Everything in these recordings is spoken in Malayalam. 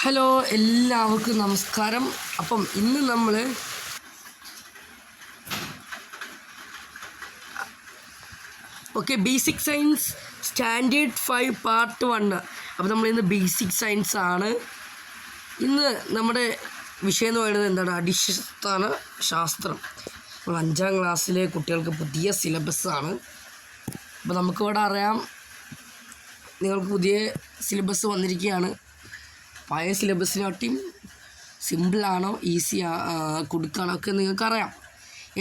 ഹലോ, എല്ലാവർക്കും നമസ്കാരം. അപ്പം ഇന്ന് നമ്മൾ ബേസിക് സയൻസ് സ്റ്റാൻഡേർഡ് 5 പാർട്ട് 1. അപ്പോൾ നമ്മളിന്ന് ബേസിക് സയൻസ് ആണ്. ഇന്ന് നമ്മുടെ വിഷയം എന്ന് പറയുന്നത് എന്താണ്? അടിസ്ഥാന ശാസ്ത്രം. നമ്മൾ 5ാം ക്ലാസ്സിലെ കുട്ടികൾക്ക് പുതിയ സിലബസ്സാണ്. അപ്പോൾ നമുക്കിവിടെ അറിയാം, നിങ്ങൾക്ക് പുതിയ സിലബസ് വന്നിരിക്കുകയാണ്. പഴയ സിലബസിനാട്ടിയും സിമ്പിളാണോ ഈസി കൊടുക്കുകയാണോ ഒക്കെ നിങ്ങൾക്കറിയാം.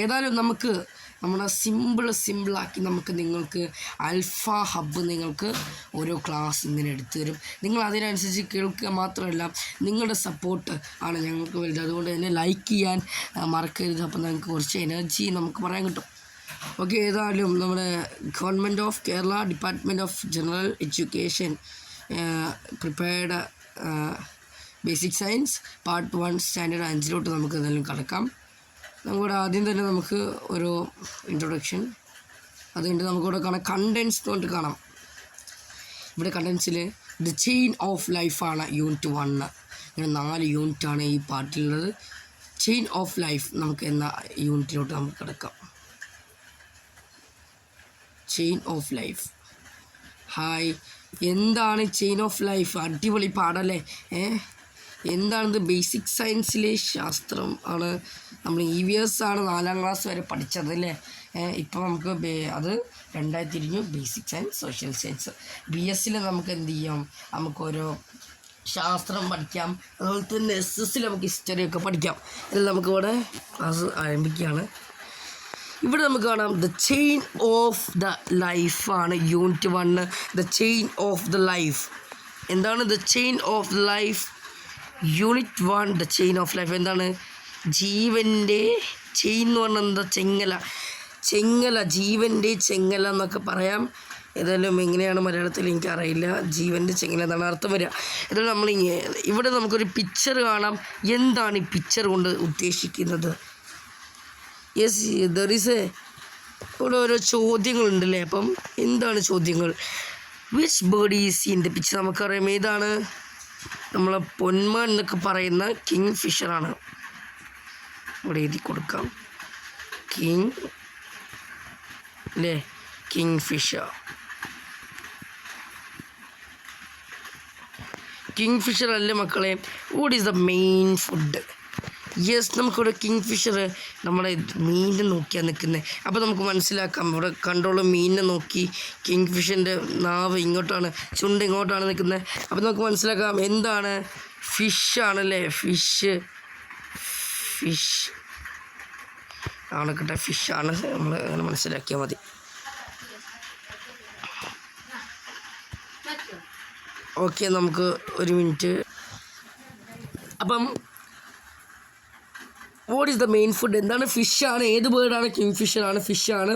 ഏതായാലും നമുക്ക് നമ്മുടെ സിമ്പിളാക്കി നിങ്ങൾക്ക് ആൽഫ ഹബ്ബ് നിങ്ങൾക്ക് ഓരോ ക്ലാസ് ഇങ്ങനെ എടുത്തു തരും. നിങ്ങൾ അതിനനുസരിച്ച് കേൾക്കുക മാത്രമല്ല, നിങ്ങളുടെ സപ്പോർട്ട് ആണ് ഞങ്ങൾക്ക് വലുത്. അതുകൊണ്ട് തന്നെ ലൈക്ക് ചെയ്യാൻ മറക്കരുത്. അപ്പോൾ നിങ്ങൾക്ക് കുറച്ച് എനർജി നമുക്ക് പറയാൻ കിട്ടും. ഓക്കെ, ഏതായാലും നമ്മുടെ government of Kerala department of general education prepared basic science part 1 standard 5 നമുക്ക് എന്തായാലും കടക്കാം. നമുക്കിവിടെ ആദ്യം തന്നെ നമുക്ക് ഒരു ഇൻട്രൊഡക്ഷൻ, അതുകൊണ്ട് നമുക്കിവിടെ കാണാം കണ്ടൻസ് കൊണ്ട് കാണാം. ഇവിടെ കണ്ടൻസിൽ ദ ചെയിൻ ഓഫ് ലൈഫാണ് യൂണിറ്റ് 1. ഇങ്ങനെ 4 യൂണിറ്റാണ് ഈ പാർട്ടിലുള്ളത്. ചെയിൻ ഓഫ് ലൈഫ് നമുക്ക് എന്ന യൂണിറ്റിലോട്ട് നമുക്ക് കിടക്കാം. Chain of life. ഹായ്, എന്താണ് ചെയിൻ ഓഫ് ലൈഫ്? അടിപൊളി പാടല്ലേ? എന്താണിത്? ബേസിക് സയൻസിലെ ശാസ്ത്രം ആണ്. നമ്മൾ EVS ആണ് 4ാം ക്ലാസ് വരെ പഠിച്ചത് അല്ലേ? ഇപ്പോൾ നമുക്ക് അത് 2 തിരിഞ്ഞു. Basic science, social science. BS നമുക്ക് എന്ത് ചെയ്യാം? നമുക്കോരോ ശാസ്ത്രം പഠിക്കാം. അതുപോലെ തന്നെ SS നമുക്ക് ഹിസ്റ്ററിയൊക്കെ പഠിക്കാം. ഇതിൽ നമുക്കിവിടെ ക്ലാസ് ആരംഭിക്കുകയാണ്. ഇവിടെ നമുക്ക് കാണാം ദ ചെയിൻ ഓഫ് ദ ലൈഫാണ് unit 1. The chain of the life. എന്താണ് the chain of the life? Unit 1 the chain of life. എന്താണ്? ജീവൻ്റെ ചെയിൻ എന്ന് പറഞ്ഞാൽ എന്താ? ചെങ്ങല, ജീവൻ്റെ ചെങ്ങല എന്നൊക്കെ പറയാം. ഏതായാലും എങ്ങനെയാണ് മലയാളത്തിൽ എനിക്കറിയില്ല. ജീവൻ്റെ ചെങ്ങല എന്നാണ് അർത്ഥം വരിക. ഏതായാലും നമ്മൾ ഇവിടെ നമുക്കൊരു പിക്ചർ കാണാം. എന്താണ് ഈ പിക്ചർ കൊണ്ട് ഉദ്ദേശിക്കുന്നത്? യെസ്, ദർ ഈസ് ഇവിടെ ഓരോ ചോദ്യങ്ങളുണ്ടല്ലേ? അപ്പം എന്താണ് ചോദ്യങ്ങൾ? Which bird is in the picture? നമുക്കറിയാം ഏതാണ്? നമ്മളെ പൊന്മാൻ എന്നൊക്കെ പറയുന്ന കിങ് ഫിഷറാണ്. ഇവിടെ എഴുതി കൊടുക്കാം, കിങ് അല്ലേ? King Fisher. കിങ് ഫിഷർ അല്ലേ മക്കളെ? What is the main food? Yes, നമുക്കിവിടെ കിങ് ഫിഷർ നമ്മളെ മീനിനെ നോക്കിയാണ് നിൽക്കുന്നത്. അപ്പോൾ നമുക്ക് മനസ്സിലാക്കാം, ഇവിടെ കണ്ടോളം മീനിനെ നോക്കി. കിങ് ഫിഷിൻ്റെ നാവ് ഇങ്ങോട്ടാണ്, ചുണ്ട് ഇങ്ങോട്ടാണ് നിൽക്കുന്നത്. അപ്പോൾ നമുക്ക് മനസ്സിലാക്കാം എന്താണ്? ഫിഷാണല്ലേ? ഫിഷ് ആണ് കേട്ടോ, ഫിഷാണ്. നമ്മൾ അങ്ങനെ മനസ്സിലാക്കിയാൽ മതി. ഓക്കെ, നമുക്ക് ഒരു മിനിറ്റ്. അപ്പം what is the main food? എന്താണ്? ഫിഷാണ്. ഏത് ബേർഡാണ്? കിങ് ഫിഷറാണ്, ഫിഷാണ്.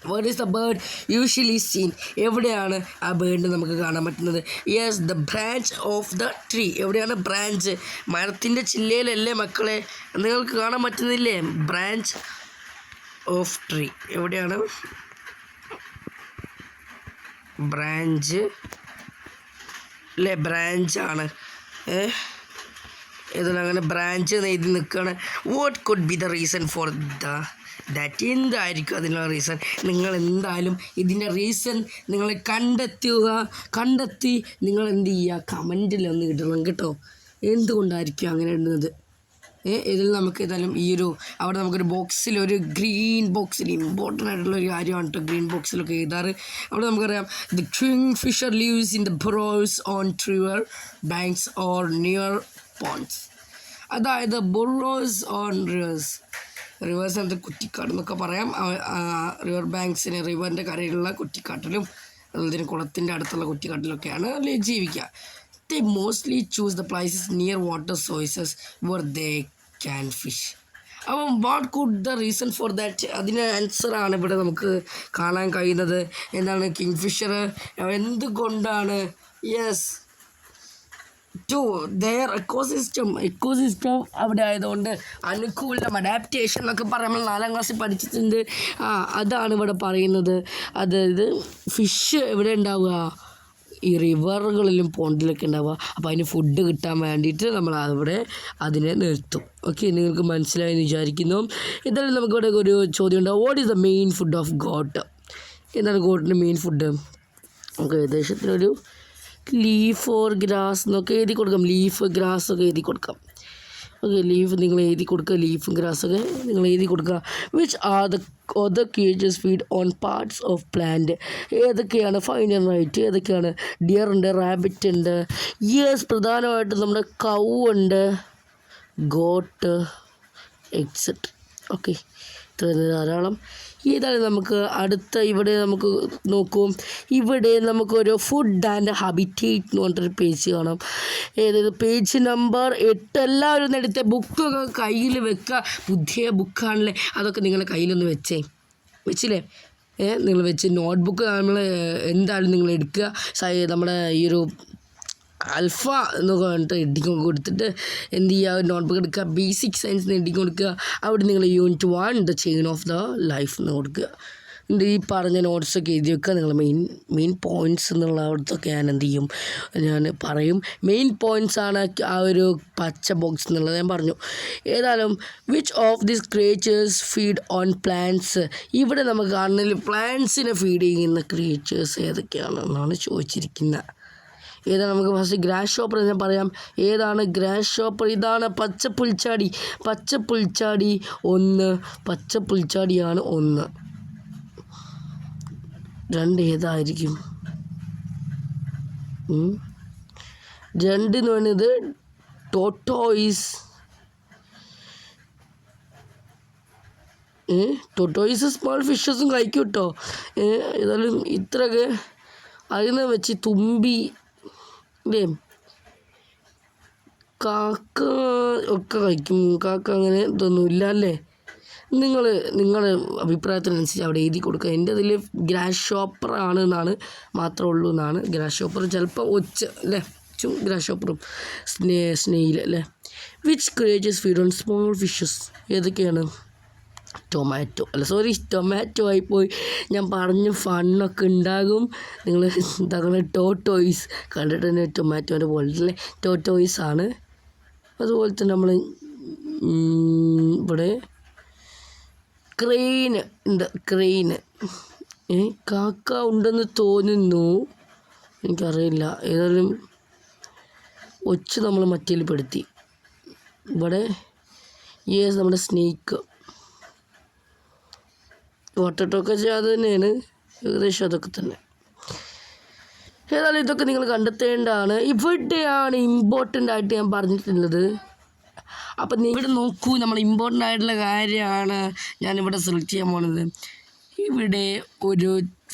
What is the bird usually seen? എവിടെയാണ് ആ ബേർഡിനെ നമുക്ക് കാണാൻ പറ്റുന്നത്? Yes, the branch of the tree. എവിടെയാണ് ബ്രാഞ്ച്? മരത്തിൻ്റെ ചില്ലയിലല്ലേ മക്കളെ? നിങ്ങൾക്ക് കാണാൻ പറ്റുന്നില്ലേ? ബ്രാഞ്ച് ഓഫ് ട്രീ എവിടെയാണ്? ബ്രാഞ്ച് അല്ലേ? ബ്രാഞ്ചാണ്. ഏതായാലും അങ്ങനെ ബ്രാഞ്ച് എഴുതി നിൽക്കുകയാണ്. What could be the reason for that? എന്തായിരിക്കും അതിനുള്ള റീസൺ? നിങ്ങൾ എന്തായാലും ഇതിൻ്റെ റീസൺ നിങ്ങൾ കണ്ടെത്തി നിങ്ങൾ എന്ത് ചെയ്യുക? കമൻറ്റിലൊന്ന് ഇടണം കേട്ടോ. എന്തുകൊണ്ടായിരിക്കും അങ്ങനെ ഇടുന്നത്? ഇതിൽ നമുക്ക് ഏതായാലും അവിടെ നമുക്കൊരു ബോക്സിൽ, ഒരു ഗ്രീൻ ബോക്സിൽ ഇമ്പോർട്ടൻ്റ് ആയിട്ടുള്ള ഒരു കാര്യമാണ് കേട്ടോ ഗ്രീൻ ബോക്സിലൊക്കെ എഴുതാറ്. അവിടെ നമുക്കറിയാം the kingfisher lives in the burrows on river banks or near ponds. അതായത് ബൊറോസ് ഓൺ റിവേഴ്സ് എന്നത് കുറ്റിക്കാട് എന്നൊക്കെ പറയാം. റിവർ ബാങ്ക്സിന്, റിവറിൻ്റെ കരയിലുള്ള കുറ്റിക്കാട്ടിലും അതുപോലെ തന്നെ കുളത്തിൻ്റെ അടുത്തുള്ള കുറ്റിക്കാട്ടിലൊക്കെയാണ് ജീവിക്കുക. They mostly choose the places near water sources where they can fish. അപ്പം what could the reason for that? അതിന് ആൻസറാണ് ഇവിടെ നമുക്ക് കാണാൻ കഴിയുന്നത്. എന്താണ്? കിങ് ഫിഷർ എന്തുകൊണ്ടാണ്? യെസ്, ടു ദെയർ എക്കോസിസ്റ്റം അവിടെ ആയതുകൊണ്ട് അനുകൂലം, അഡാപ്റ്റേഷൻ എന്നൊക്കെ പറയുമ്പോൾ 4ാം ക്ലാസ്സിൽ പഠിച്ചിട്ടുണ്ട്. അതാണ് ഇവിടെ പറയുന്നത്. അതായത് ഫിഷ് എവിടെ ഉണ്ടാവുക? ഈ റിവറുകളിലും പോണ്ടിലൊക്കെ ഉണ്ടാവുക. അപ്പോൾ അതിന് ഫുഡ് കിട്ടാൻ വേണ്ടിയിട്ട് നമ്മൾ അവിടെ അതിനെ നിർത്തും. ഓക്കെ, നിങ്ങൾക്ക് മനസ്സിലായെന്ന് വിചാരിക്കുന്നു. എന്തായാലും നമുക്കിവിടെ ഒരു ചോദ്യം ഉണ്ടാവും, what is the main food of got? എന്താണ് ഗോട്ടിൻ്റെ മെയിൻ ഫുഡ്? നമുക്ക് ഏകദേശത്തിനൊരു ലീഫ് ഓർ ഗ്രാസ് എന്നൊക്കെ എഴുതി കൊടുക്കാം. ലീഫ് ഗ്രാസ് ഒക്കെ എഴുതി കൊടുക്കാം. ഓക്കെ, ലീഫ് നിങ്ങൾ എഴുതി കൊടുക്കുക, ലീഫും ഗ്രാസൊക്കെ നിങ്ങൾ എഴുതി കൊടുക്കുക. Which are the other creatures feed on parts of plant? ഏതൊക്കെയാണ്? Fine and right. ഏതൊക്കെയാണ്? ഡിയർ ഉണ്ട്, റാബിറ്റ് ഉണ്ട്, യെസ് പ്രധാനമായിട്ടും നമ്മുടെ കൗ ഉണ്ട്, ഗോട്ട്, എക്സെട്ര. ഓക്കെ, ഇത്ര ധാരാളം. ഇതാണ് നമുക്ക് അടുത്ത ഇവിടെ നമുക്ക് നോക്കൂ. ഇവിടെ നമുക്കൊരു ഫുഡ് ആൻഡ് ഹാബിറ്റേറ്റ് എന്ന് പറഞ്ഞിട്ടൊരു പേജ് കാണാം. ഏതായത് പേജ് നമ്പർ 8. എല്ലാവരും എടുത്ത ബുക്കൊക്കെ കയ്യിൽ വെക്കുക. പുതിയ ബുക്കാണല്ലേ, അതൊക്കെ നിങ്ങളുടെ കയ്യിലൊന്ന് വെച്ചില്ലേ? നിങ്ങൾ വെച്ച് നോട്ട്ബുക്ക് നമ്മൾ എന്തായാലും നിങ്ങൾ എടുക്കുക. നമ്മുടെ ഈ ഒരു ആൽഫ എന്നൊക്കെ പറഞ്ഞിട്ട് എഡിറ്റിംഗ് കൊടുത്തിട്ട് എന്ത് ചെയ്യുക, നോട്ട്ബുക്ക് എടുക്കുക, ബേസിക് സയൻസിന് എഡിറ്റിംഗ് കൊടുക്കുക. അവിടെ നിങ്ങൾ unit 1 the chain of the life എന്ന് കൊടുക്കുക. ഈ പറഞ്ഞ നോട്ട്സൊക്കെ എഴുതി വെക്കുക. നിങ്ങൾ മെയിൻ പോയിൻറ്റ്സ് എന്നുള്ള അവിടുത്തൊക്കെ ഞാൻ എന്ത് ചെയ്യും, ഞാൻ പറയും. മെയിൻ പോയിൻറ്റ്സ് ആണ് ആ ഒരു പച്ച ബോക്സ് എന്നുള്ളത് ഞാൻ പറഞ്ഞു. ഏതായാലും which of these creatures feed on plants? ഇവിടെ നമുക്ക് കാണുന്നതിൽ പ്ലാന്റ്സിനെ ഫീഡ് ചെയ്യുന്ന ക്രിയേച്ചേഴ്സ് ഏതൊക്കെയാണെന്നാണ് ചോദിച്ചിരിക്കുന്നത്. ഏതാണ്? നമുക്ക് ഫസ്റ്റ് ഗ്രാസ് ഷോപ്പർ ഞാൻ പറയാം. ഏതാണ് ഗ്രാസ് ഷോപ്പർ? ഇതാണ് പച്ചപ്പുൽച്ചാടി. പച്ചപ്പുൽച്ചാടി 1, പച്ചപ്പുൽച്ചാടിയാണ് 1. 2 ഏതായിരിക്കും? 2 എന്ന് പറയുന്നത് ടോട്ടോയിസ്. ടോട്ടോയിസ് സ്മോൾ ഫിഷസും കഴിക്കും കേട്ടോ. ഏതായാലും ഇത്രയൊക്കെ അതിനെ വെച്ച് തുമ്പി അല്ലേ, കാക്ക ഒക്കെ കഴിക്കും. കാക്ക അങ്ങനെ ഇതൊന്നുമില്ല അല്ലേ? നിങ്ങളുടെ അഭിപ്രായത്തിനനുസരിച്ച് അവിടെ എഴുതി കൊടുക്കുക. എൻ്റെ അതിൽ ഗ്രാസ് ഷോപ്പർ ആണ് എന്നാണ് മാത്രമേ ഉള്ളൂ എന്നാണ്. ഗ്രാസ് ഷോപ്പർ ചിലപ്പോൾ അല്ലേ, ഗ്രാസ് ഷോപ്പറും സ്നെയിൽ അല്ലേ. Which creatures feed on small fishes? ഏതൊക്കെയാണ്? ടൊമാറ്റോ ആയിപ്പോയി. ഞാൻ പറഞ്ഞു ഫണ്ണൊക്കെ ഉണ്ടാകും. നിങ്ങൾ എന്താ ടോട്ടോയിസ് കണ്ടിട്ട് തന്നെ ടൊമാറ്റോൻ്റെ പോലെ അല്ലേ, ടോട്ടോയിസ് ആണ്. അതുപോലെ തന്നെ നമ്മൾ ഇവിടെ ക്രെയിന് ഉണ്ട്. ക്രെയിന് കാക്ക ഉണ്ടെന്ന് തോന്നുന്നു, എനിക്കറിയില്ല. ഏതായാലും നമ്മൾ മറ്റേൽ പെടുത്തി. ഇവിടെ നമ്മുടെ സ്നേക്ക്, വാട്ടർട്ടൊക്കെ അത് തന്നെയാണ്, ഏകദേശം അതൊക്കെ തന്നെ. ഏതായാലും ഇതൊക്കെ നിങ്ങൾ കണ്ടെത്തേണ്ടതാണ്. ഇവിടെയാണ് ഇമ്പോർട്ടൻ്റ് ആയിട്ട് ഞാൻ പറഞ്ഞിട്ടുള്ളത്. അപ്പം ഇവിടെ നോക്കൂ, നമ്മൾ ഇമ്പോർട്ടൻ്റ് ആയിട്ടുള്ള കാര്യമാണ് ഞാനിവിടെ സെലക്ട് ചെയ്യാൻ പോകുന്നത്. ഇവിടെ ഒരു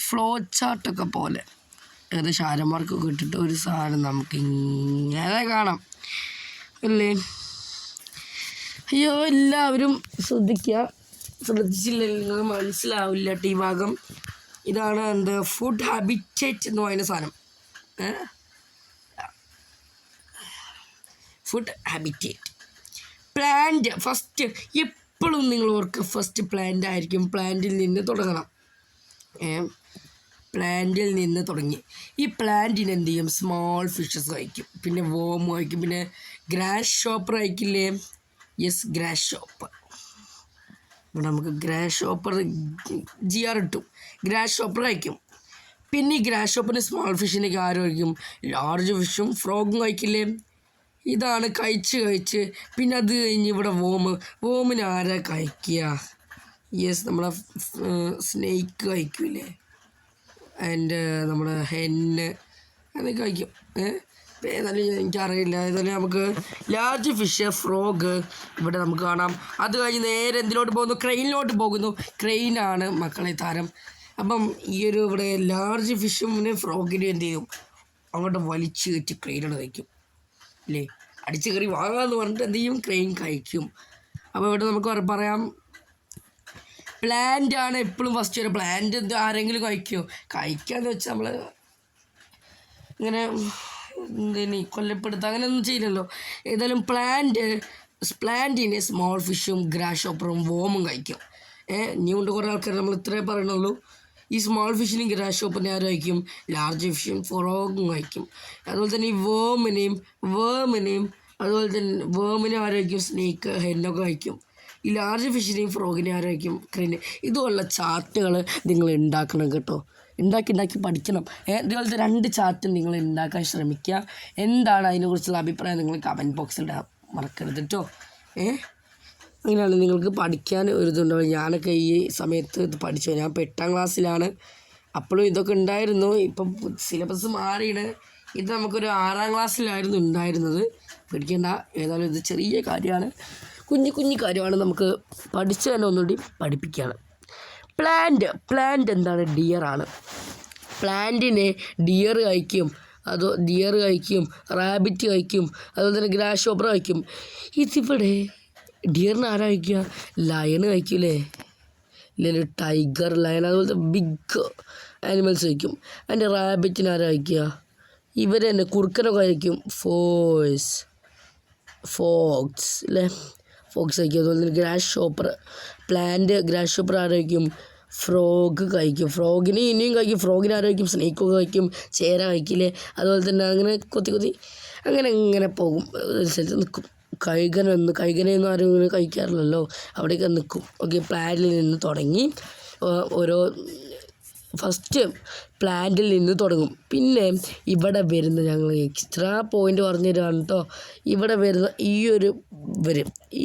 ഫ്ലോ ചാർട്ടൊക്കെ പോലെ ഏകദേശം ആരന്മാർക്കൊക്കെ ഇട്ടിട്ട് ഒരു സാധനം നമുക്ക് ഇങ്ങനെ കാണാം അല്ലേ? അയ്യോ, എല്ലാവരും ശ്രദ്ധിച്ചില്ലെങ്കിൽ നിങ്ങൾ മനസ്സിലാവില്ല കേട്ടോ ഈ ഭാഗം. ഇതാണ് ഫുഡ് ഹാബിറ്റേറ്റ് എന്ന് പറയുന്ന സാധനം. Food habitat. പ്ലാന്റ് ഫസ്റ്റ് എപ്പോഴും നിങ്ങൾ ഓർക്കുക, ഫസ്റ്റ് പ്ലാന്റ് ആയിരിക്കും. പ്ലാന്റിൽ നിന്ന് തുടങ്ങണം. പ്ലാന്റിൽ നിന്ന് തുടങ്ങി ഈ പ്ലാന്റിന് എന്ത് ചെയ്യും? സ്മോൾ ഫിഷസ് കഴിക്കും, പിന്നെ വോം കഴിക്കും, പിന്നെ ഗ്രാസ് ഷോപ്പർ കഴിക്കില്ലേ? Yes, grasshopper. ഇവിടെ നമുക്ക് ഗ്രാസ് ഷോപ്പർ GR ഇട്ടു. ഗ്രാസ് ഷോപ്പർ കഴിക്കും. പിന്നെ ഈ ഗ്രാസ് ഷോപ്പറിന് സ്മോൾ ഫിഷിനൊക്കെ ആരും കഴിക്കും? ലാർജ് ഫിഷും ഫ്രോഗും കഴിക്കില്ലേ? ഇതാണ് കഴിച്ച് പിന്നെ അത് കഴിഞ്ഞ് ഇവിടെ വോമിന് ആരാ കഴിക്കുക? യെസ്, നമ്മളെ സ്നേക്ക് കഴിക്കൂലേ, ആൻഡ് നമ്മുടെ ഹെന്ന് അതൊക്കെ കഴിക്കും. ഏതായാലും എനിക്കറിയില്ല. ഏതായാലും നമുക്ക് ലാർജ് ഫിഷ്, ഫ്രോഗ് ഇവിടെ നമുക്ക് കാണാം. അത് കഴിഞ്ഞ് നേരെ എന്തിലോട്ട് പോകുന്നു? ക്രെയിനിലോട്ട് പോകുന്നു. ക്രെയിനാണ് മക്കളെ താരം. അപ്പം ഈ ഒരു ഇവിടെ ലാർജ് ഫിഷും പിന്നെ ഫ്രോഗിനും എന്ത് ചെയ്യും? അങ്ങോട്ട് വലിച്ചു കയറ്റി ക്രെയിനോട് കഴിക്കും അല്ലേ? അടിച്ച് കയറി വാങ്ങാമെന്ന് പറഞ്ഞിട്ട് എന്ത് ചെയ്യും? ക്രെയിൻ കഴിക്കും. അപ്പോൾ ഇവിടെ നമുക്ക് പറയാം പ്ലാന്റ് ആണ് എപ്പോഴും ഫസ്റ്റ് വരെ. പ്ലാന്റ് ആരെങ്കിലും കഴിക്കാന്ന് വെച്ചാൽ നമ്മൾ ഇങ്ങനെ കൊല്ലപ്പെടുത്തുക അങ്ങനെയൊന്നും ചെയ്യില്ലല്ലോ. ഏതായാലും പ്ലാന്റിനെ സ്മോൾ ഫിഷും ഗ്രാസ് ഷോപ്പറും വോമും കഴിക്കും. ഇനി കൊണ്ട് കുറേ ആൾക്കാർ നമ്മൾ ഇത്രേ പറയണുള്ളൂ. ഈ സ്മോൾ ഫിഷിനെയും ഗ്രാസ് ഷോപ്പറിനെ ആരും കഴിക്കും, ലാർജ് ഫിഷും ഫ്രോഗും കഴിക്കും. അതുപോലെ തന്നെ ഈ വേമിനെയും അതുപോലെ തന്നെ വേമിനെ ആരും കഴിക്കും, സ്നേക്ക് ഹെന്നൊക്കെ കഴിക്കും. ഈ ലാർജ് ഫിഷിനെയും ഫ്രോഗിനെയും ആരും കഴിക്കും, ക്രീനെ. ഇതുപോലുള്ള ചാർട്ടുകൾ നിങ്ങൾ ഉണ്ടാക്കണം കേട്ടോ. ഉണ്ടാക്കി പഠിക്കണം. ഇതുപോലത്തെ 2 ചാർട്ട് നിങ്ങൾ ഉണ്ടാക്കാൻ ശ്രമിക്കുക. എന്താണ് അതിനെക്കുറിച്ചുള്ള അഭിപ്രായം നിങ്ങൾ കമൻറ്റ് ബോക്സിൽ ഇടാൻ മറക്കരുത് കേട്ടോ. അങ്ങനെയാണ് നിങ്ങൾക്ക് പഠിക്കാൻ ഒരു ഇതുണ്ടാവും. ഞാനൊക്കെ ഈ സമയത്ത് ഇത് പഠിച്ചു. ഞാൻ ഇപ്പോൾ 8ാം ക്ലാസ്സിലാണ്. അപ്പോഴും ഇതൊക്കെ ഉണ്ടായിരുന്നു. ഇപ്പം സിലബസ് മാറിയാണ്. ഇത് നമുക്കൊരു 6ാം ക്ലാസ്സിലായിരുന്നു ഉണ്ടായിരുന്നത്. പേടിക്കേണ്ട, ഏതായാലും ഇത് ചെറിയ കാര്യമാണ്, കുഞ്ഞു കാര്യമാണ്. നമുക്ക് പഠിച്ചു തന്നെ ഒന്നുകൂടി പഠിപ്പിക്കുകയാണ്. പ്ലാന്റ് എന്താണ്? ഡിയറാണ്. പ്ലാന്റിനെ ഡിയർ കഴിക്കും, റാബിറ്റ് കഴിക്കും, അതുപോലെ തന്നെ ഗ്രാസ് ഷോപ്പർ കഴിക്കും. ഇതിവിടെ ഡിയറിന് ആരാ കഴിക്കുക? ലയണ് കഴിക്കൂലേ? ഇല്ലെങ്കിൽ ടൈഗർ, ലയൺ, അതുപോലത്തെ ബിഗ് ആനിമൽസ് കഴിക്കും. അതിൻ്റെ റാബിറ്റിന് ആരാ കഴിക്കുക? ഇവർ തന്നെ കുറുക്കനൊക്കെ കഴിക്കും. ഫോക്സ് അല്ലേ? ഫോക്സ് കഴിക്കും. അതുപോലെ തന്നെ ഗ്രാസ് ഷോപ്പർ ആരാ കഴിക്കും? ഫ്രോഗ് കഴിക്കും. ഫ്രോഗിന് ഇനിയും കഴിക്കും. ഫ്രോഗിന് ആരാ കഴിക്കും? സ്നേക്കൊക്കെ കഴിക്കും. ചേര കഴിക്കില്ലേ? അതുപോലെ തന്നെ അങ്ങനെ കൊത്തി അങ്ങനെ പോകും. സ്ഥലത്ത് നിൽക്കും. കഴുകനെയൊന്നും ആരും ഇങ്ങനെ കഴിക്കാറില്ലല്ലോ, അവിടെയൊക്കെ നിൽക്കും. ഓക്കെ, പ്ലാന്റിൽ നിന്ന് തുടങ്ങി ഫസ്റ്റ് പ്ലാന്റിൽ നിന്ന് തുടങ്ങും. പിന്നെ ഇവിടെ വരുന്ന ഞങ്ങൾ എക്സ്ട്രാ പോയിൻ്റ് പറഞ്ഞു തരാണ് കേട്ടോ. ഇവിടെ വരുന്ന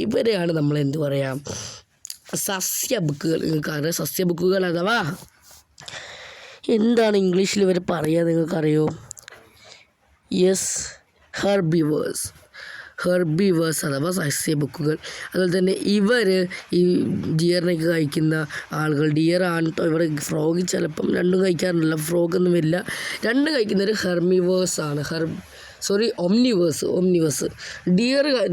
ഇവരെയാണ് നമ്മൾ എന്ത് പറയാം, സസ്യ ബുക്കുകൾ. നിങ്ങൾക്കറിയാം സസ്യ ബുക്കുകൾ അഥവാ എന്താണ് ഇംഗ്ലീഷിൽ ഇവർ പറയുക നിങ്ങൾക്കറിയോ? യെസ്, ഹെർബിവേഴ്സ് അഥവാ സസ്യ ബുക്കുകൾ. അതുപോലെ തന്നെ ഇവർ ഈ ഡിയറിനൊക്കെ കഴിക്കുന്ന ആളുകൾ, ഡിയറാണ് കേട്ടോ. ഇവിടെ ഫ്രോഗ് ചിലപ്പം 2 കഴിക്കാറുണ്ടല്ലോ, ഫ്രോഗൊന്നും വരില്ല. 2 കഴിക്കുന്നവർ ഹെർമിവേഴ്സാണ്. ഒംനിവേഴ്സ്.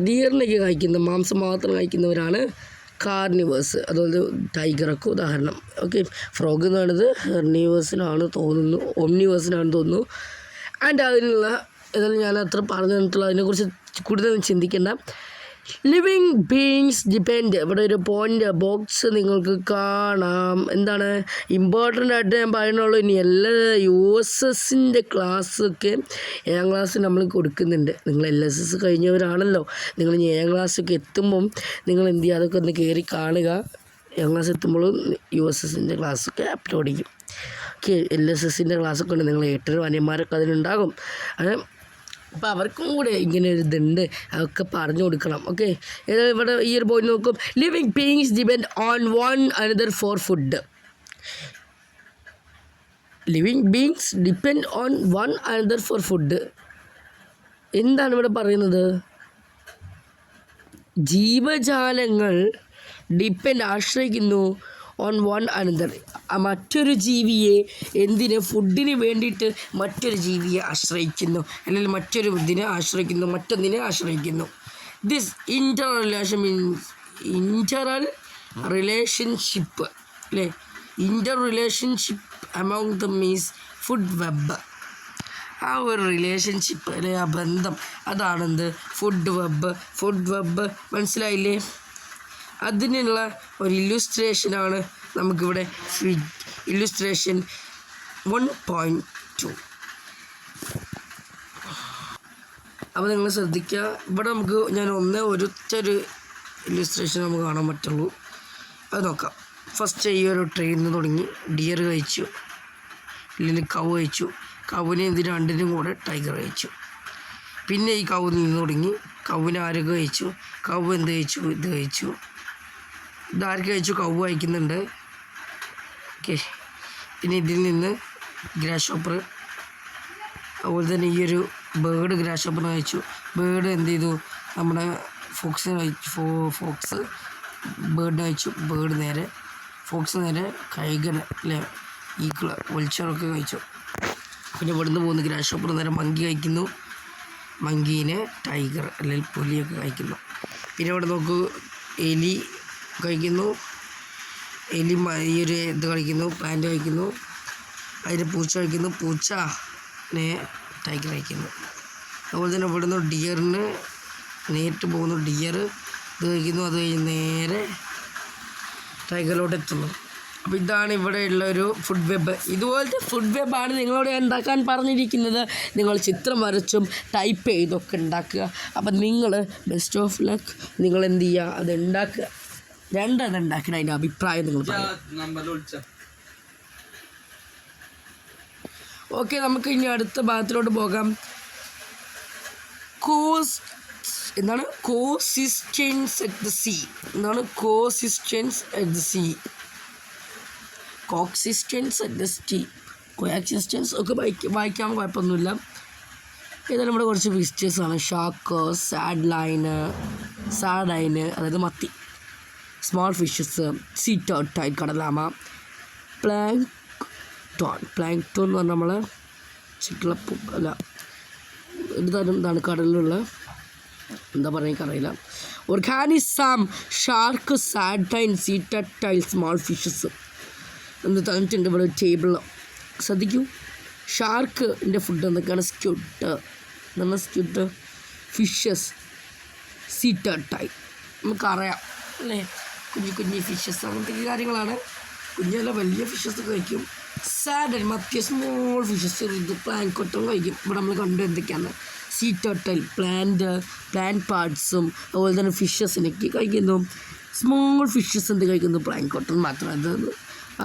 ഡിയറിനൊക്കെ കഴിക്കുന്ന മാംസം മാത്രം കഴിക്കുന്നവരാണ് കാർണിവേഴ്സ്. അതുപോലെ ടൈഗറൊക്കെ ഉദാഹരണം. ഓക്കെ, ഫ്രോഗ് എന്ന് പറയുന്നത് ഹെർണിവേഴ്സിനാണ് തോന്നുന്നു, ഒംനിവേഴ്സിനാണ് തോന്നുന്നു. ആൻഡ് അതിനുള്ള ഏതായാലും ഞാൻ അത്ര പറഞ്ഞു തന്നിട്ടുള്ള, അതിനെക്കുറിച്ച് കൂടുതൽ ചിന്തിക്കേണ്ട. Living beings depend. ഇവിടെ ഒരു പോയിൻ്റ് ബോക്സ് നിങ്ങൾക്ക് കാണാം. എന്താണ് ഇമ്പോർട്ടൻ്റ് ആയിട്ട് ഞാൻ പറയുന്നുള്ളൂ. ഇനി എല്ലാ USSൻ്റെ ക്ലാസ്സൊക്കെ 7ാം ക്ലാസ് നമ്മൾ കൊടുക്കുന്നുണ്ട്. നിങ്ങൾ LSS കഴിഞ്ഞവരാണല്ലോ. നിങ്ങൾ 7ാം ക്ലാസ്സൊക്കെ എത്തുമ്പം നിങ്ങൾ എന്ത് ചെയ്യുക, അതൊക്കെ ഒന്ന് കയറി കാണുക. 7ാം ക്ലാസ് എത്തുമ്പോഴും USSൻ്റെ ക്ലാസ്സൊക്കെ അപ്ലോഡ് ചെയ്യും. ഓക്കെ, LSSൻ്റെ ക്ലാസ്സൊക്കെ ഉണ്ട്. നിങ്ങൾ ഏട്ടരും അനിയന്മാരൊക്കെ അതിനുണ്ടാകും. അപ്പോൾ അവർക്കും കൂടെ ഇങ്ങനെ ഒരു ഇതുണ്ട്, അതൊക്കെ പറഞ്ഞു കൊടുക്കണം. ഓക്കെ, ഏതായാലും ഇവിടെ ഈ ഒരു പോയിന്റ് നോക്കും. Living beings depend on one another for food. എന്താണ് ഇവിടെ പറയുന്നത്? ജീവജാലങ്ങൾ ആശ്രയിക്കുന്നു ഓൺ വൺ അനദർ, മറ്റൊരു ജീവിയെ ഫുഡിന് വേണ്ടിയിട്ട് മറ്റൊരു ജീവിയെ ആശ്രയിക്കുന്നു, അല്ലെങ്കിൽ മറ്റൊന്നിനെ ആശ്രയിക്കുന്നു. ദിസ് റിലേഷൻഷിപ്പ് അല്ലേ, among dum is food web. ആ ഒരു റിലേഷൻഷിപ്പ് അല്ലെ, ആ ബന്ധം, അതാണെന്ത് ഫുഡ് വെബ്. മനസ്സിലായില്ലേ? അതിനുള്ള ഒരു ഇല്ലുസ്ട്രേഷനാണ് നമുക്കിവിടെ ഇല്ലുസ്ട്രേഷൻ 1.2. അപ്പോൾ നിങ്ങൾ ശ്രദ്ധിക്കുക. ഇവിടെ നമുക്ക് ഞാൻ ഒരൊറ്റൊരു ഇല്ലുസ്ട്രേഷൻ നമുക്ക് കാണാൻ പറ്റുള്ളൂ. അത് നോക്കാം. ഫസ്റ്റ് ഈ ഒരു ട്രെയിനിൽ നിന്ന് തുടങ്ങി ഡിയർ കഴിച്ചു, ഇല്ലെങ്കിൽ കവ് കഴിച്ചു. കവിനെ 2നും കൂടെ ടൈഗർ കഴിച്ചു. പിന്നെ ഈ കവിൽ നിന്ന് തുടങ്ങി കവിനെ ആരൊക്കെ കഴിച്ചു? കവ് എന്ത് കഴിച്ചു? ഇത് കഴിച്ചു. ഇതാർക്ക് കഴിച്ചു? കവ് കഴിക്കുന്നുണ്ട്. ഓക്കെ, പിന്നെ ഇതിൽ നിന്ന് ഗ്രാസ് ഷോപ്പർ, അതുപോലെ തന്നെ ഈ ഒരു ബേർഡ് ഗ്രാസ് ഷോപ്പറിന് കഴിച്ചു. ബേർഡ് എന്ത് ചെയ്തു? നമ്മുടെ ഫോക്സ് ബേർഡ് കഴിച്ചു. ഫോക്സ് നേരെ കൈകന് അല്ലേ, ഈക്കിള് ഒളിച്ചറൊക്കെ കഴിച്ചു. പിന്നെ ഇവിടുന്ന് പോകുന്ന ഗ്രാസ് ഷോപ്പർ നേരെ മങ്കി കഴിക്കുന്നു. മങ്കീനെ ടൈഗർ അല്ലെങ്കിൽ പുലിയൊക്കെ കഴിക്കുന്നു. പിന്നെ ഇവിടെ നോക്കൂ, എലി കഴിക്കുന്നു. എലി ഈ ഒരു ഇത് കഴിക്കുന്നു, പ്ലാന്റ് കഴിക്കുന്നു. അതിന് പൂച്ച കഴിക്കുന്നു. പൂച്ചനെ ടൈഗർ കഴിക്കുന്നു. അതുപോലെ തന്നെ ഇവിടുന്ന് ഡിയറിന് നേരിട്ട് പോകുന്നു. ഡിയർ ഇത് കഴിക്കുന്നു. അത് കഴിഞ്ഞ് നേരെ ടൈഗറിലോട്ട് എത്തുന്നു. അപ്പോൾ ഇതാണ് ഇവിടെയുള്ളൊരു ഫുഡ് വെബ്. ഇതുപോലത്തെ ഫുഡ് വെബാണ് നിങ്ങളോട് ഉണ്ടാക്കാൻ പറഞ്ഞിരിക്കുന്നത്. നിങ്ങൾ ചിത്രം വരച്ചും ടൈപ്പ് ചെയ്തൊക്കെ ഉണ്ടാക്കുക. അപ്പം നിങ്ങൾ ബെസ്റ്റ് ഓഫ് ലക്ക്. നിങ്ങൾ എന്ത് ചെയ്യുക, അത് ഉണ്ടാക്കുക. രണ്ടത് ഉണ്ടാക്കണം. അതിൻ്റെ അഭിപ്രായം നിങ്ങൾ പറയാം. ഓക്കെ, നമുക്ക് ഇനി അടുത്ത ഭാഗത്തിലോട്ട് പോകാം. എന്താണ് കോസിസ്റ്റൻസ് അറ്റ് ദ സീ. എന്താണ് coexistence at the sea? Coexistence at the sea, coexistence ഒക്കെ വായിക്കാൻ കുഴപ്പമൊന്നുമില്ല. ഏതായാലും നമ്മുടെ കുറച്ച് ഫിസ്റ്റേഴ്സാണ്. ഷാർക്ക്, സാഡൈന് അതായത് മത്തി, സ്മോൾ ഫിഷസ്, സീ ടർട്ടിൽ കടലാമ, പ്ലാങ്ക്ടോൺ എന്ന് പറഞ്ഞാൽ നമ്മൾ ചിക്കിളപ്പൂ അല്ല ഒരു തരം എന്താണ് കടലിലുള്ള എന്താ പറയുക എനിക്കറിയില്ല. Organism, shark, sardine, sea turtle, small fishes എന്ന് തന്നിട്ടുണ്ട് ഇവിടെ ടേബിൾ. ശ്രദ്ധിക്കൂ, ഷാർക്കിൻ്റെ ഫുഡ് എന്തൊക്കെയാണ്? സ്ക്യൂട്ട്, ഫിഷസ്, സീ ടർട്ടിൽ നമുക്കറിയാം അല്ലേ, കുഞ്ഞു ഫിഷസ് അങ്ങനത്തെ കാര്യങ്ങളാണ്. കുഞ്ഞല്ല വലിയ ഫിഷസ് കഴിക്കും. സാഡൻ മത്തിയ സ്മോൾ ഫിഷസ്, ഇത് പ്ലാങ്ക്ടൺ കഴിക്കും. ഇവിടെ നമ്മൾ കണ്ടു എന്തൊക്കെയാണ്. സീ ടർട്ടിൽ പ്ലാന്റ് പാർട്സും അതുപോലെ തന്നെ ഫിഷസിനൊക്കെ കഴിക്കുന്നു. സ്മോൾ ഫിഷസ് എന്ത് കഴിക്കുന്നു? പ്ലാങ്ക്ടൺ മാത്രം.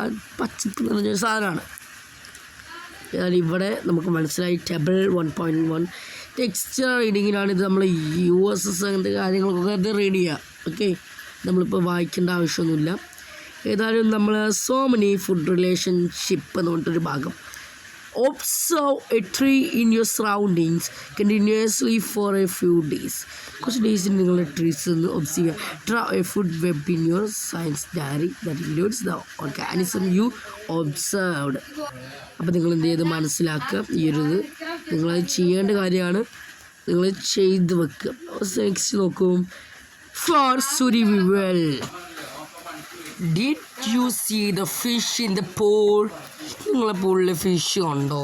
അത് പച്ചപ്പ് നിറഞ്ഞൊരു സാധനമാണ്. ഏതായാലും ഇവിടെ നമുക്ക് മനസ്സിലായി. ടേബിൾ 1.1 ടെക്സ്ചർ റീഡിങ്ങിനാണ് ഇത്. നമ്മൾ USS അങ്ങനത്തെ കാര്യങ്ങളൊക്കെ ഇത് റീഡ് ചെയ്യുക. ഓക്കെ, നമ്മളിപ്പോൾ വായിക്കേണ്ട ആവശ്യമൊന്നുമില്ല. ഏതായാലും നമ്മൾ സോ മെനി ഫുഡ് റിലേഷൻഷിപ്പ് എന്ന് പറഞ്ഞിട്ടൊരു ഭാഗം. Observe a tree in your surroundings continuously for a few days. കുറച്ച് ഡേയ്സിന് നിങ്ങളുടെ ട്രീസ് ഒന്ന് ഒബ്സർവ് ചെയ്യുക. Draw a food web in your science diary that includes the organism you observed. അപ്പോൾ നിങ്ങൾ എന്ത് ചെയ്ത് മനസ്സിലാക്കുക. ഈ ഒരു ഇത് നിങ്ങളത് ചെയ്യേണ്ട കാര്യമാണ്. നിങ്ങൾ ചെയ്ത് വെക്കുക. നെക്സ്റ്റ് നോക്കും. For survival, did you see the fish in the pool? നിങ്ങളെ പൂളിൽ ഫിഷ് ഉണ്ടോ?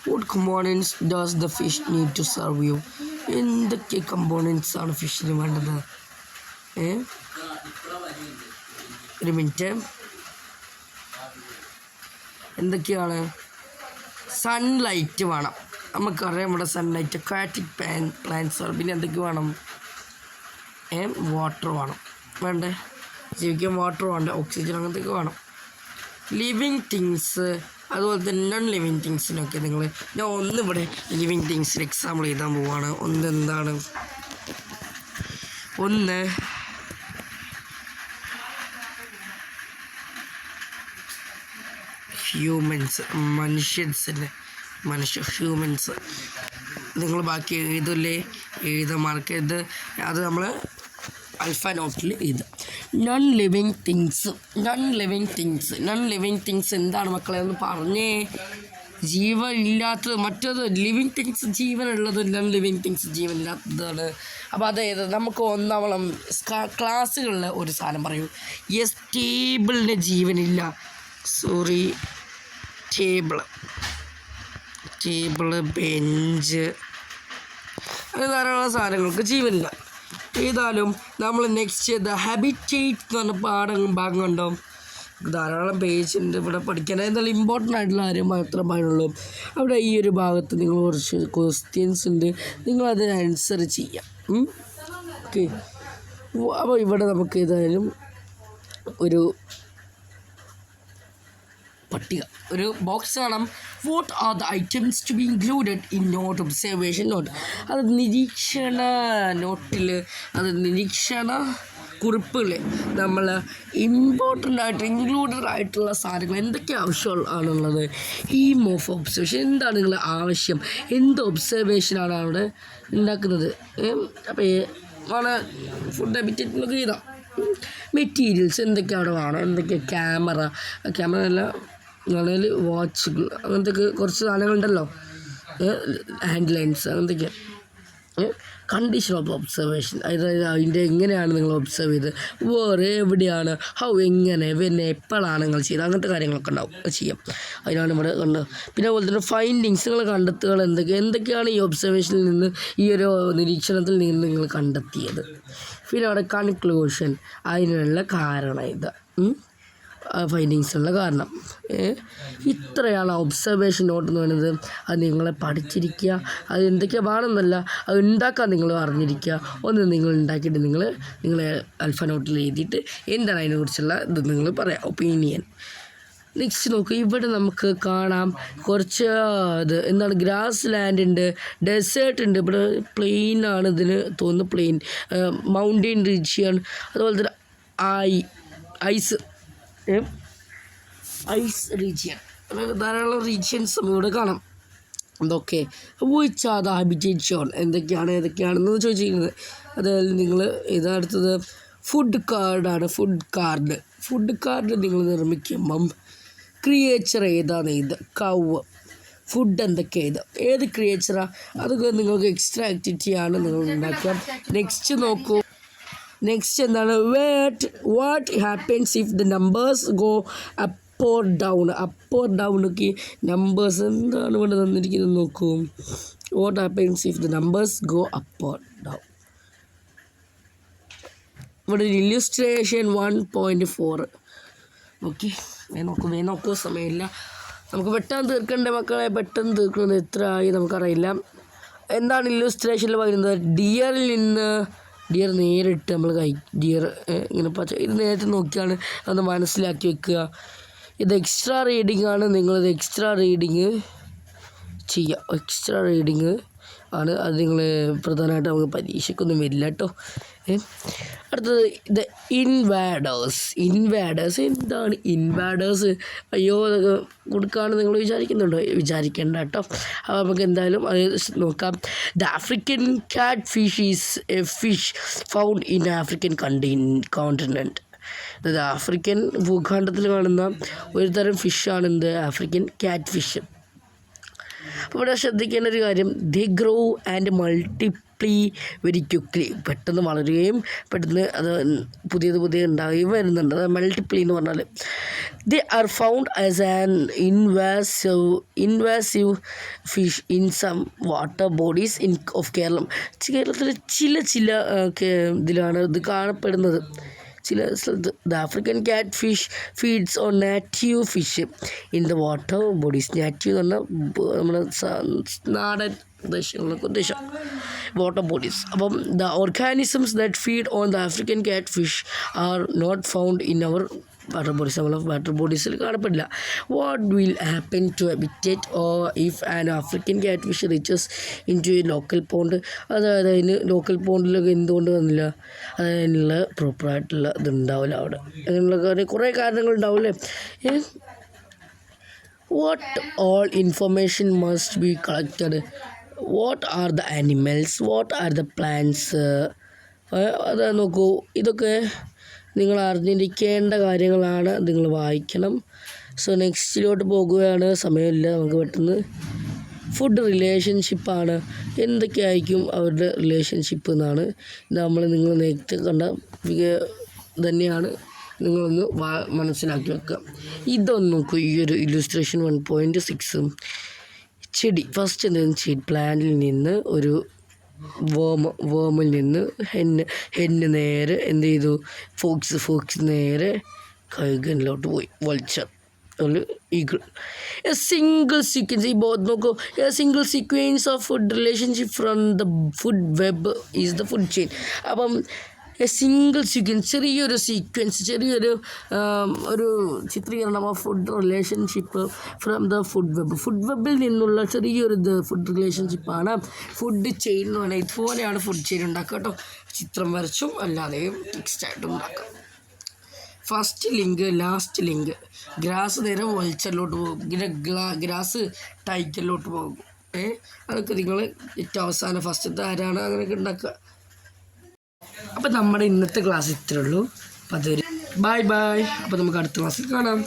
What components does the fish need to serve you? എന്തൊക്കെ കമ്പോണൻസ് ആണ് ഫിഷിന് വേണ്ടത്? ഒരു മിനിറ്റ്, എന്തൊക്കെയാണ്? സൺലൈറ്റ് വേണം. നമുക്കറിയാം ഇവിടെ സൺലൈറ്റ്, അക്വാറ്റിക് പ്ലാന്റ്സ്. പിന്നെ എന്തൊക്കെ വേണം? വാട്ടർ വേണം. വേണ്ടേ? ജീവിക്കാൻ വാട്ടർ വേണ്ട, ഓക്സിജൻ അങ്ങനത്തെയൊക്കെ വേണം. ലിവിങ് തിങ്സ് അതുപോലെ തന്നെ നോൺ ലിവിങ് തിങ്സിനൊക്കെ ഞാൻ ഇവിടെ ലിവിങ് തിങ്സിന് എക്സാമ്പിൾ എഴുതാൻ പോവുകയാണ്. എന്താണ്? Humans, humans. നിങ്ങൾ ബാക്കി എഴുതില്ലേ? എഴുതാൻ മാർക്കരുത്. അത് നമ്മൾ ആൽഫ നോട്ടിൽ എഴുതുക. നോൺ ലിവിങ് തിങ്സ് എന്താണ് മക്കളെ? ഒന്ന് പറഞ്ഞേ. ജീവൻ ഇല്ലാത്തത്. മറ്റത് ലിവിങ് തിങ്സ് ജീവനുള്ളത്, നോൺ ലിവിങ് തിങ്സ് ജീവനില്ലാത്തതാണ്. അപ്പോൾ അതായത് നമുക്ക് ഒന്നാവളം ക്ലാസ്സുകളിൽ ഒരു സാധനം പറയൂ. യെസ്, ടേബിളിന് ജീവനില്ല. സോറി, ടേബിള്, ബെഞ്ച്, അങ്ങനെ ധാരാളം സാധനങ്ങൾക്ക് ജീവനില്ല. ഏതായാലും നമ്മൾ നെക്സ്റ്റ് ദ ഹാബിറ്റേറ്റ് എന്ന് പറഞ്ഞ ഭാഗം കണ്ടോ? ധാരാളം പേജുണ്ട് ഇവിടെ പഠിക്കാൻ. എന്തായാലും ഇമ്പോർട്ടൻ്റ് ആയിട്ടുള്ള കാര്യം മാത്രമായുള്ളൂ. അവിടെ ഈ ഒരു ഭാഗത്ത് നിങ്ങൾ കുറച്ച് ക്വസ്റ്റ്യൻസ് ഉണ്ട്, നിങ്ങളതിന് ആൻസർ ചെയ്യാം. ഓക്കെ, അപ്പോൾ ഇവിടെ നമുക്ക് ഏതായാലും ഒരു പട്ടിക, ഒരു ബോക്സ് കാണാം. What are the items to be included in note observation note? അത് നിരീക്ഷണ നോട്ടിൽ, അത് നിരീക്ഷണ കുറിപ്പുകൾ നമ്മൾ ഇമ്പോർട്ടൻ്റ് ആയിട്ട് ഇൻക്ലൂഡഡ് ആയിട്ടുള്ള സാധനങ്ങൾ എന്തൊക്കെ ആവശ്യമാണുള്ളത്? ഈം ഓഫ് ഒബ്സർവേഷൻ, എന്താണ് നിങ്ങളുടെ ആവശ്യം? എന്ത് ഒബ്സർവേഷനാണ് അവിടെ ഉണ്ടാക്കുന്നത്? അപ്പോൾ വളരെ ഫുഡ് ഹാബിറ്റേറ്റിലൊക്കെ ചെയ്താൽ മെറ്റീരിയൽസ് എന്തൊക്കെ അവിടെ വേണം? എന്തൊക്കെ? ക്യാമറ അല്ല, നിങ്ങളിൽ വാച്ചുകൾ അങ്ങനത്തെയൊക്കെ കുറച്ച് സാധനങ്ങളുണ്ടല്ലോ. ഹാൻഡ് ലൈൻസ് അങ്ങനത്തെയൊക്കെ. കണ്ടീഷൻ ഓഫ് ഒബ്സർവേഷൻ, അതായത് അതിൻ്റെ എങ്ങനെയാണ് നിങ്ങൾ ഒബ്സർവ് ചെയ്ത്, വേറെ എവിടെയാണ്, എങ്ങനെ, പിന്നെ എപ്പോഴാണ് നിങ്ങൾ ചെയ്തത്, അങ്ങനത്തെ കാര്യങ്ങളൊക്കെ ഉണ്ടാവും. ചെയ്യാം. അതിനാണ് ഇവിടെ കണ്ടത്. പിന്നെ അതുപോലെ തന്നെ ഫൈൻഡിങ്സ്, നിങ്ങൾ കണ്ടെത്തുകൾ എന്തൊക്കെയാണ് ഈ ഒബ്സർവേഷനിൽ നിന്ന്, ഈ ഒരു നിരീക്ഷണത്തിൽ നിന്ന് നിങ്ങൾ കണ്ടെത്തിയത്. പിന്നെ അവിടെ കൺക്ലൂഷൻ, അതിനുള്ള കാരണം ഇത്. ഫൈൻഡിങ്സിനുള്ള കാരണം. ഇത്രയാണ് ഒബ്സർവേഷൻ നോട്ട് എന്ന് പറയുന്നത്. അത് നിങ്ങളെ പഠിച്ചിരിക്കുക, അത് എന്തൊക്കെയാണ് വേണമെന്നല്ല, അത് ഉണ്ടാക്കാൻ നിങ്ങൾ അറിഞ്ഞിരിക്കുക. ഒന്ന് നിങ്ങൾ ഉണ്ടാക്കിയിട്ട് നിങ്ങളെ ആൽഫ നോട്ടിൽ എഴുതിയിട്ട് എന്താണ് അതിനെക്കുറിച്ചുള്ള ഇത് നിങ്ങൾ പറയാം, ഒപ്പീനിയൻ. നെക്സ്റ്റ് നോക്കുക, ഇവിടെ നമുക്ക് കാണാം കുറച്ച് ഇത് എന്താണ്, ഗ്രാസ് ലാൻഡ് ഉണ്ട്, ഡെസേർട്ട് ഉണ്ട്. ഇവിടെ പ്ലെയിൻ ആണ്, ഇതിന് തോന്നുന്നു പ്ലെയിൻ, മൗണ്ടെയിൻ റീജിയൻ, അതുപോലെ തന്നെ ഐസ് റീജിയൻ, ധാരാളം റീജിയൻസ് ഇവിടെ കാണാം. എന്തൊക്കെ വിച്ച് ആർ ദ ഹാബിറ്റേഷൻ, ഏതൊക്കെയാണെന്ന് ചോദിച്ചിരിക്കുന്നത്. അതായത് നിങ്ങൾ ഇതടുത്തത് ഫുഡ് കാർഡാണ്. ഫുഡ് കാർഡ് നിങ്ങൾ നിർമ്മിക്കുമ്പം ക്രിയേച്ചർ ഏതാണ് ഇത്, കവ്, ഫുഡ് എന്തൊക്കെയാണ്, ഏത് ക്രിയേച്ചറാണ്, അതൊക്കെ നിങ്ങൾക്ക് എക്സ്ട്രാ ആക്ടിവിറ്റിയാണ് നിങ്ങൾ ഉണ്ടാക്കുക. നെക്സ്റ്റ് നോക്കൂ, നെക്സ്റ്റ് എന്താണ്, what happens if the numbers go up or down. ഒക്കെ നമ്പേഴ്സ് എന്താണ് ഇവിടെ തന്നിരിക്കുന്നത് നോക്കൂ. What happens if the numbers go up or down. ഇവിടെ ഇല്ലുസ്ട്രേഷൻ 1.4. ഓക്കെ, നോക്കൂ, സമയമില്ല, നമുക്ക് പെട്ടെന്ന് തീർക്കണ്ടേ മക്കളെ, പെട്ടെന്ന് തീർക്കുന്നത് എത്ര ആയി നമുക്കറിയില്ല. എന്താണ് ഇല്ലുസ്ട്രേഷനിൽ പറയുന്നത്, ഡിയർ നേരിട്ട് നമ്മൾ ഡിയർ ഇങ്ങനെ ഇത് നേരിട്ട് നോക്കിയാണ് ഒന്ന് മനസ്സിലാക്കി വെക്കുക. ഇത് എക്സ്ട്രാ റീഡിംഗ് ആണ്, നിങ്ങളിത് എക്സ്ട്രാ റീഡിങ് ചെയ്യുക. എക്സ്ട്രാ റീഡിങ് ആണ്, അത് നിങ്ങൾ പ്രധാനമായിട്ട് നമുക്ക് പരീക്ഷയ്ക്കൊന്നും വരില്ല കേട്ടോ. അടുത്തത് ഇത് ഇൻവാഡേഴ്സ്. എന്താണ് ഇൻവാഡേഴ്സ്? അയ്യോ, അതൊക്കെ കൊടുക്കാണ് നിങ്ങൾ വിചാരിക്കേണ്ട കേട്ടോ. അപ്പോൾ നമുക്ക് എന്തായാലും അത് നോക്കാം. The African cat fish is A fish found in African continent. അതായത് ആഫ്രിക്കൻ ഭൂഖണ്ഡത്തിൽ കാണുന്ന ഒരു തരം ഫിഷാണ് എന്ത്, ആഫ്രിക്കൻ ക്യാറ്റ് ഫിഷ്. അപ്പോൾ ഇവിടെ ശ്രദ്ധിക്കേണ്ട ഒരു കാര്യം, they grow and multiply very quickly. പെട്ടെന്ന് അത് പുതിയത് ഉണ്ടായി വരുന്നുണ്ട്. അത് മൾട്ടിപ്ലൈ എന്ന് പറഞ്ഞാൽ they are found as an invasive fish in some water bodies of Kerala. കേരളത്തിൽ ചില ഇതിലാണ് ഇത് കാണപ്പെടുന്നത്. ചില സ്ഥലത്ത് the African catfish feeds on native fish in the water bodies. Native എന്ന് പറഞ്ഞാൽ നമ്മുടെ നാടൻ ഉദ്ദേശം വാട്ടർ ബോഡീസ്. അപ്പം the organisms that feed on the African catfish are not found in our water bodies. നമ്മളെ വാട്ടർ ബോഡീസിൽ കാണപ്പെടില്ല. What will happen to habitat or if an African catfish reaches into a local pond. അതായത് അതിന് ലോക്കൽ പോണ്ടിലൊക്കെ എന്തുകൊണ്ട് വന്നില്ല, അതിനുള്ള പ്രോപ്പറായിട്ടുള്ള ഇതുണ്ടാവില്ല അവിടെ. അങ്ങനെയുള്ള കുറേ കാരണങ്ങളുണ്ടാവില്ലേ. What all information must be collected. What are the animals, what are the plants. അത് നോക്കൂ, ഇതൊക്കെ നിങ്ങൾ അറിഞ്ഞിരിക്കേണ്ട കാര്യങ്ങളാണ്, നിങ്ങൾ വായിക്കണം. സോ നെക്സ്റ്റിലോട്ട് പോകുകയാണ്, സമയമില്ല നമുക്ക് പെട്ടെന്ന്. ഫുഡ് റിലേഷൻഷിപ്പാണ്. എന്തൊക്കെയായിരിക്കും അവരുടെ റിലേഷൻഷിപ്പ് എന്നാണ് നിങ്ങൾ നേരത്തെ കണ്ട തന്നെയാണ്, നിങ്ങളൊന്ന് മനസ്സിലാക്കി വെക്കുക. ഇതൊന്ന് നോക്കൂ, ഈ ഒരു ഇല്ലുസ്ട്രേഷൻ 1.6. ചെടി ഫസ്റ്റ് എന്തെങ്കിലും പ്ലാന്റിൽ നിന്ന് ഒരു വേമിൽ നിന്ന് ഹെന്ന് നേരെ എന്ത് ചെയ്തു, ഫോക്സ് നേരെ കഴുകനിലോട്ട് പോയി. വൾച്ചർ ഒരു ഈഗിൾ. എ സിംഗിൾ സീക്വൻസ്, ഈ ബോത്ത് നോക്കൂ, a single sequence of food relationship from the food web is the food chain. അപ്പം എ സിംഗിൾ സീക്വൻസ്, ചെറിയൊരു ഒരു ചിത്രീകരണം of food relationship from the ഫുഡ് വെബിൽ നിന്നുള്ള ചെറിയൊരു ഫുഡ് റിലേഷൻഷിപ്പാണ് ഫുഡ് ചെയിൻ എന്ന് പറയുന്നത്. ഇതുപോലെയാണ് ഫുഡ് ചെയിൻ ഉണ്ടാക്കുക കേട്ടോ. ചിത്രം വരച്ചും അല്ലാതെയും ടെക്സ്റ്റായിട്ടും ഉണ്ടാക്കാം. First link, last link. Grass നേരെ വൾച്ചറിലോട്ട് പോകും, ഗ്രാസ് ടൈറ്റലിലോട്ട് പോകും. അതൊക്കെ നിങ്ങൾ ഏറ്റവും അവസാനം ഫസ്റ്റത്തെ ആരാണ് അങ്ങനെയൊക്കെ ഉണ്ടാക്കുക. അപ്പം നമ്മുടെ ഇന്നത്തെ ക്ലാസ് ഇത്രയേ ഉള്ളൂ. അപ്പോൾ അതൊരു ബൈ. അപ്പോൾ നമുക്ക് അടുത്ത ക്ലാസ്സിൽ കാണാം.